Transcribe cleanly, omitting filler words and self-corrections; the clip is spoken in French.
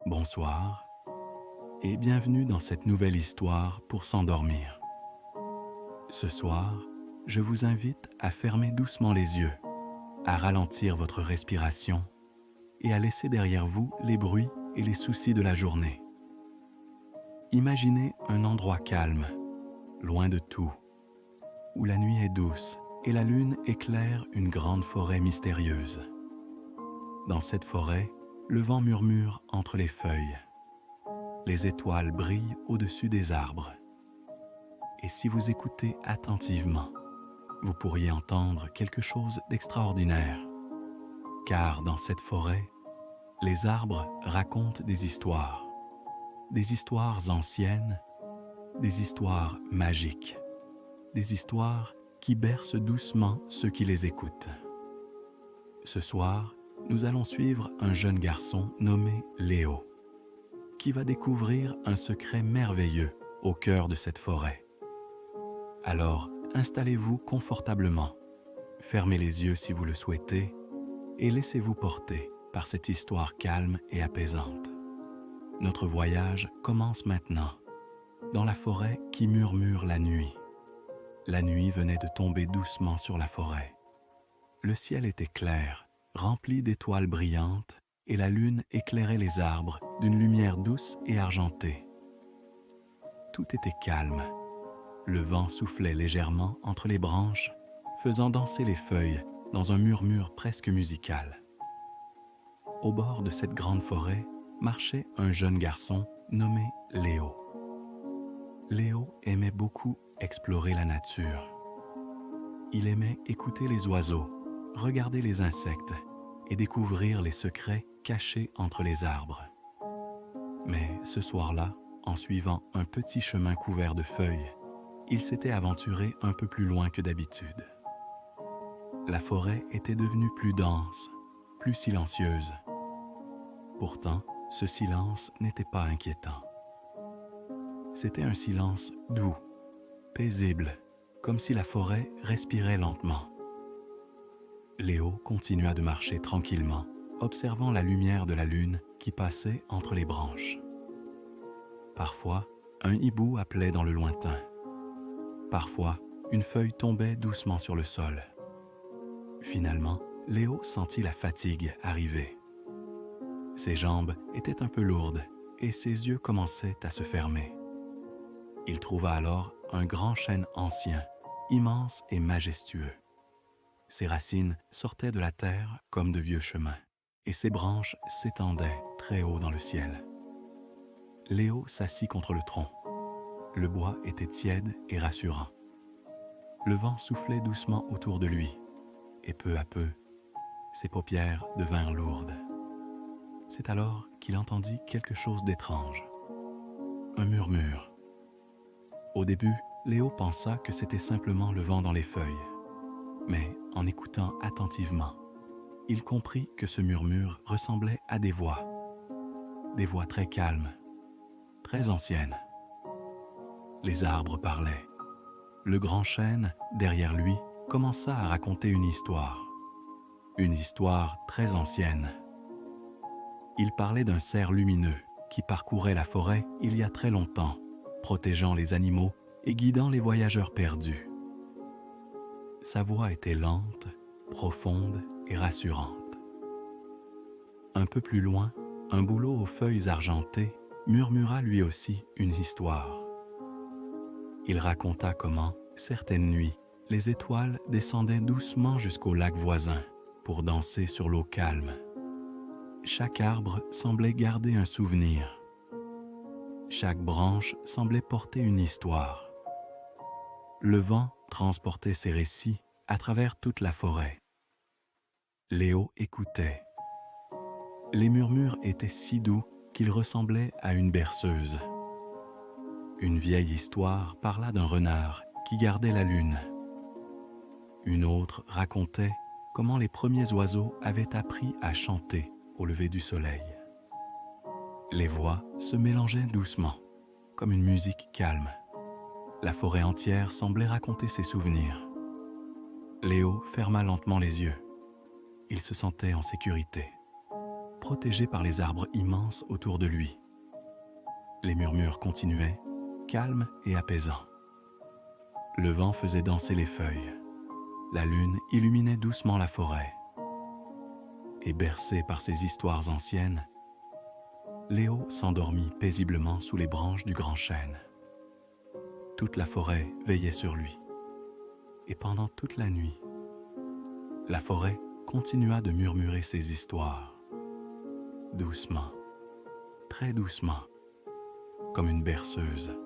Bonsoir et bienvenue dans cette nouvelle histoire pour s'endormir. Ce soir, je vous invite à fermer doucement les yeux, à ralentir votre respiration et à laisser derrière vous les bruits et les soucis de la journée. Imaginez un endroit calme, loin de tout, où la nuit est douce et la lune éclaire une grande forêt mystérieuse. Dans cette forêt, le vent murmure entre les feuilles. Les étoiles brillent au-dessus des arbres. Et si vous écoutez attentivement, vous pourriez entendre quelque chose d'extraordinaire. Car dans cette forêt, les arbres racontent des histoires anciennes, des histoires magiques, des histoires qui bercent doucement ceux qui les écoutent. Ce soir, nous allons suivre un jeune garçon nommé Léo, qui va découvrir un secret merveilleux au cœur de cette forêt. Alors, installez-vous confortablement, fermez les yeux si vous le souhaitez, et laissez-vous porter par cette histoire calme et apaisante. Notre voyage commence maintenant, dans la forêt qui murmure la nuit. La nuit venait de tomber doucement sur la forêt. Le ciel était clair, rempli d'étoiles brillantes, et la lune éclairait les arbres d'une lumière douce et argentée. Tout était calme. Le vent soufflait légèrement entre les branches, faisant danser les feuilles dans un murmure presque musical. Au bord de cette grande forêt marchait un jeune garçon nommé Léo. Léo aimait beaucoup explorer la nature. Il aimait écouter les oiseaux, regarder les insectes et découvrir les secrets cachés entre les arbres. Mais ce soir-là, en suivant un petit chemin couvert de feuilles, il s'était aventuré un peu plus loin que d'habitude. La forêt était devenue plus dense, plus silencieuse. Pourtant, ce silence n'était pas inquiétant. C'était un silence doux, paisible, comme si la forêt respirait lentement. Léo continua de marcher tranquillement, observant la lumière de la lune qui passait entre les branches. Parfois, un hibou appelait dans le lointain. Parfois, une feuille tombait doucement sur le sol. Finalement, Léo sentit la fatigue arriver. Ses jambes étaient un peu lourdes et ses yeux commençaient à se fermer. Il trouva alors un grand chêne ancien, immense et majestueux. Ses racines sortaient de la terre comme de vieux chemins, et ses branches s'étendaient très haut dans le ciel. Léo s'assit contre le tronc. Le bois était tiède et rassurant. Le vent soufflait doucement autour de lui, et peu à peu, ses paupières devinrent lourdes. C'est alors qu'il entendit quelque chose d'étrange. Un murmure. Au début, Léo pensa que c'était simplement le vent dans les feuilles. Mais en écoutant attentivement, il comprit que ce murmure ressemblait à des voix très calmes, très anciennes. Les arbres parlaient. Le grand chêne, derrière lui, commença à raconter une histoire très ancienne. Il parlait d'un cerf lumineux qui parcourait la forêt il y a très longtemps, protégeant les animaux et guidant les voyageurs perdus. Sa voix était lente, profonde et rassurante. Un peu plus loin, un bouleau aux feuilles argentées murmura lui aussi une histoire. Il raconta comment, certaines nuits, les étoiles descendaient doucement jusqu'au lac voisin pour danser sur l'eau calme. Chaque arbre semblait garder un souvenir. Chaque branche semblait porter une histoire. Le vent transportait ses récits à travers toute la forêt. Léo écoutait. Les murmures étaient si doux qu'ils ressemblaient à une berceuse. Une vieille histoire parla d'un renard qui gardait la lune. Une autre racontait comment les premiers oiseaux avaient appris à chanter au lever du soleil. Les voix se mélangeaient doucement, comme une musique calme. La forêt entière semblait raconter ses souvenirs. Léo ferma lentement les yeux. Il se sentait en sécurité, protégé par les arbres immenses autour de lui. Les murmures continuaient, calmes et apaisants. Le vent faisait danser les feuilles. La lune illuminait doucement la forêt. Et bercé par ces histoires anciennes, Léo s'endormit paisiblement sous les branches du grand chêne. Toute la forêt veillait sur lui. Et pendant toute la nuit, la forêt continua de murmurer ses histoires, doucement, très doucement, comme une berceuse.